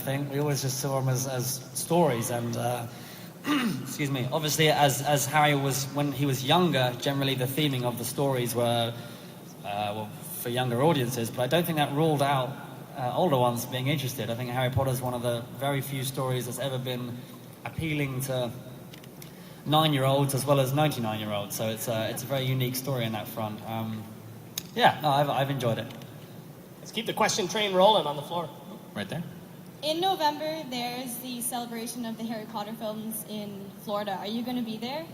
think. We always just saw them as stories, and excuse me. Obviously, as Harry was when he was younger, generally the theming of the stories were well, for younger audiences. But I don't think that ruled out older ones being interested. I think Harry Potter is one of the very few stories that's ever been appealing to 9-year-olds as well as 99-year-olds. So it's a very unique story in that front. Yeah, no, I've enjoyed it. Let's keep the question train rolling on the floor. Right there. In November, there's the celebration of the Harry Potter films in Florida. Are you going to be there?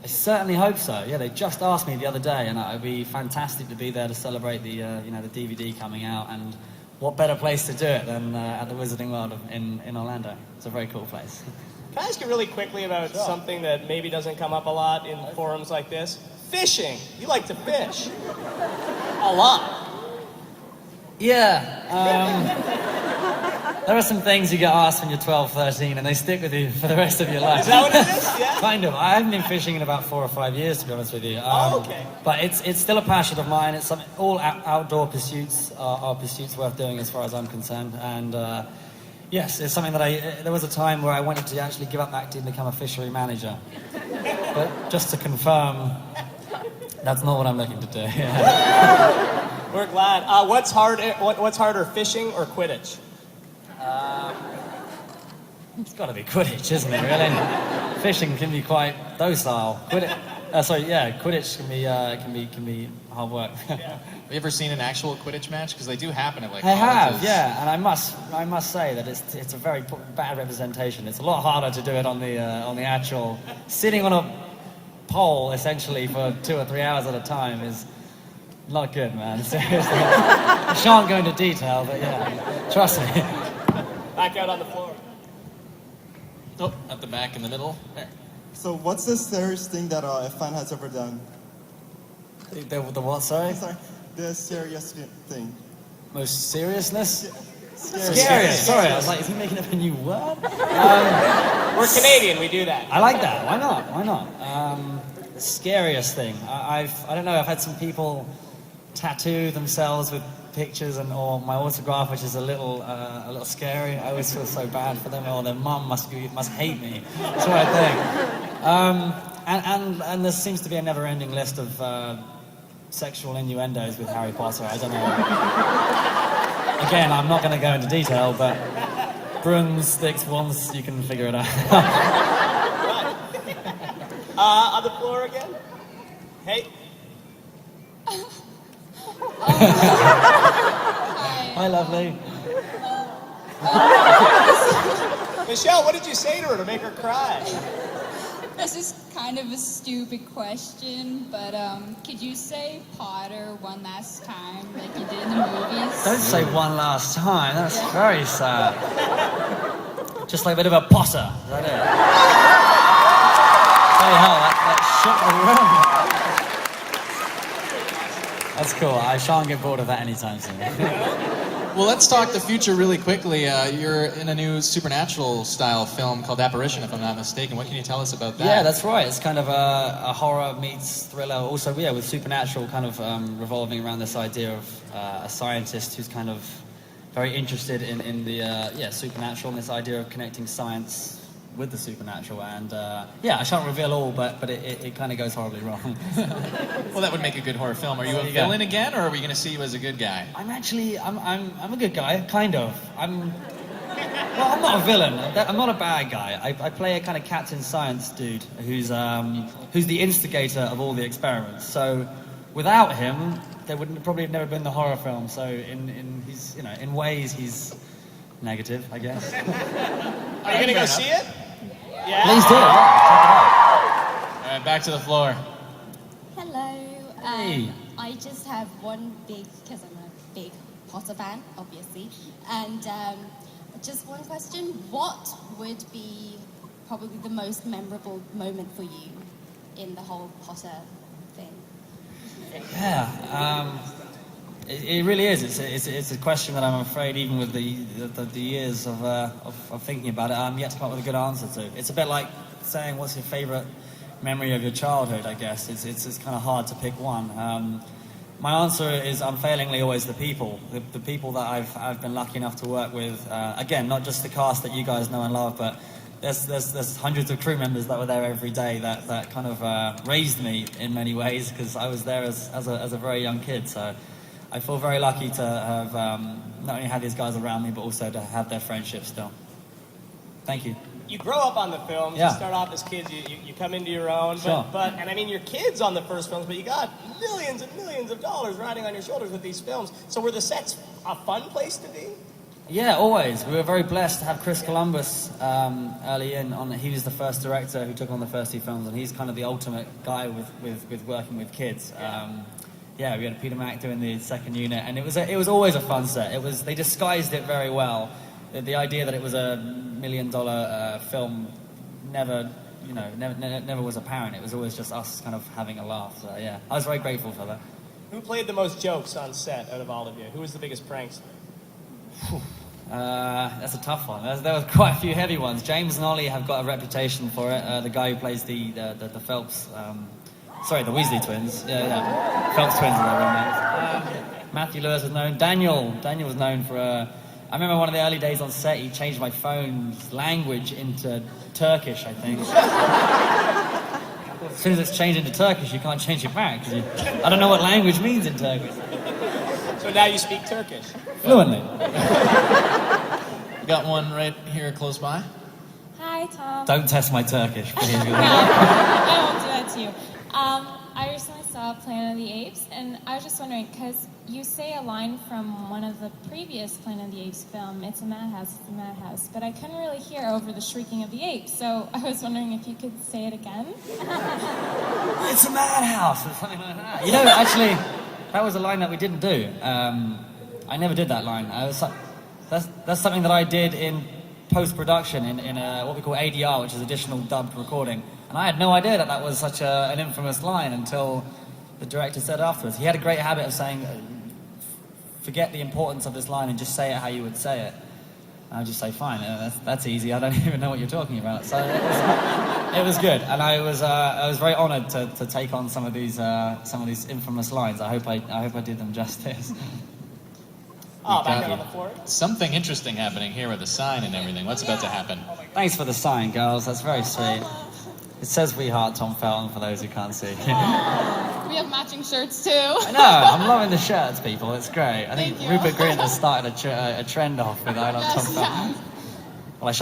I certainly hope so. Yeah, they just asked me the other day, and it would be fantastic to be there to celebrate the the DVD coming out. And what better place to do it than at the Wizarding World in Orlando? It's a very cool place. Can I ask you really quickly about something that maybe doesn't come up a lot in forums like this? Fishing. You like to fish. A lot. Yeah. There are some things you get asked when you're 12, 13, and they stick with you for the rest of your life. Is that what it is? Yeah. Kind of. I haven't been fishing in about 4 or 5 years, to be honest with you. Okay. But it's still a passion of mine. It's something. All outdoor pursuits are pursuits worth doing, as far as I'm concerned. And yes, it's something that there was a time where I wanted to actually give up acting and become a fishery manager. But just to confirm, that's not what I'm looking to do. We're glad. What's harder, fishing or Quidditch? It's got to be Quidditch, isn't it? Really? Fishing can be quite docile. Quidditch can be hard work. Have you ever seen an actual Quidditch match? Because they do happen at I colleges. have, yeah, and I must say that it's a very bad representation. It's a lot harder to do it on the actual sitting on a pole essentially for 2 or 3 hours at a time is not good, man. Seriously, I shan't go into detail, but yeah, trust me. Back out on the floor. Oh, at the back in the middle. There. So what's the scariest thing that a fan has ever done? The what? Sorry. Sorry, the scariest thing. Most seriousness. Scariest. Sorry, I was like, is he making up a new word? We're Canadian, we do that. I like that. Why not? The scariest thing. I don't know. I've had some people tattoo themselves with pictures or my autograph, which is a little scary. I always feel so bad for them. Or their mum must hate me. That's what I think. And there seems to be a never-ending list of sexual innuendos with Harry Potter. I don't know. Again, I'm not going to go into detail, but broomsticks, wands, you can figure it out. On the floor again? Hey. Hi, lovely. Michelle, what did you say to her to make her cry? This is kind of a stupid question, but could you say Potter one last time like you did in the movies? Don't say one last time. That's very sad. Just like a bit of a Potter. Is that it? Hey, hell, that shot the room. That's cool. I shan't get bored of that anytime soon. Well, let's talk the future really quickly. You're in a new supernatural-style film called Apparition, if I'm not mistaken. What can you tell us about that? Yeah, that's right. It's kind of a horror meets thriller. Also, yeah, with supernatural kind of revolving around this idea of a scientist who's kind of very interested in the supernatural and this idea of connecting science with the supernatural. And I shan't reveal all, but it kind of goes horribly wrong. Well, that would make a good horror film. Are you a villain again, or are we going to see you as a good guy? I'm a good guy, kind of. I'm not a villain. I'm not a bad guy. I play a kind of Captain Science dude who's the instigator of all the experiments. So without him, there would probably have never been the horror film. So in ways he's negative, I guess. Are you gonna go see it? Yeah. Please do. Yeah, All right, back to the floor. Hello. Hey. I just have one because I'm a big Potter fan, obviously, and just one question. What would be probably the most memorable moment for you in the whole Potter thing? Yeah. It really is. It's a question that I'm afraid, even with the years of thinking about it, I'm yet to come up with a good answer to. It's a bit like saying, what's your favourite memory of your childhood? I guess it's kind of hard to pick one. My answer is unfailingly always the people. The people that I've been lucky enough to work with. Again, not just the cast that you guys know and love, but there's hundreds of crew members that were there every day that kind of raised me in many ways, because I was there as a very young kid. So I feel very lucky to have not only had these guys around me, but also to have their friendship still. Thank you. You grow up on the films. Yeah. You start off as kids. You come into your own. Sure. But and I mean, you're kids on the first films, but you got millions and millions of dollars riding on your shoulders with these films. So were the sets a fun place to be? Yeah, always. We were very blessed to have Chris Columbus early in. He was the first director who took on the first 2 films, and he's kind of the ultimate guy with working with kids. Yeah, we had Peter Mack doing the second unit, and it was always a fun set. They disguised it very well. The idea that it was a $1 million film never was apparent. It was always just us kind of having a laugh. So yeah, I was very grateful for that. Who played the most jokes on set out of all of you? Who was the biggest prankster? That's a tough one. There were quite a few heavy ones. James and Ollie have got a reputation for it. The guy who plays the Phelps, the Weasley twins. Yeah. Phelps twins are their real names. Matthew Lewis was known. Daniel was known for. I remember one of the early days on set, he changed my phone's language into Turkish, I think. As soon as it's changed into Turkish, you can't change it back. I don't know what language means in Turkish. So now you speak Turkish. Fluently. We got one right here close by. Hi, Tom. Don't test my Turkish, please. I won't do that to you. I recently saw Planet of the Apes, and I was just wondering, because you say a line from one of the previous Planet of the Apes film, it's a madhouse, but I couldn't really hear over the shrieking of the apes, so I was wondering if you could say it again? It's a madhouse, or something like that. You know, actually, that was a line that we didn't do. I never did that line. That's something that I did in post-production in what we call ADR, which is additional dubbed recording. And I had no idea that was such an infamous line until the director said afterwards. He had a great habit of saying, forget the importance of this line and just say it how you would say it. And I'd just say, fine, that's easy. I don't even know what you're talking about. So it was good. And I was very honoured to take on some of these infamous lines. I hope I did them justice. Back out on the floor. Something interesting happening here with the sign and everything. What's about to happen? Thanks for the sign, girls. That's very sweet. It says "We Heart Tom Felton" for those who can't see. We have matching shirts too. I know. I'm loving the shirts, people. It's great. I think Thank you. Rupert Grint has started a trend off with "I Love Tom Felton." Well, I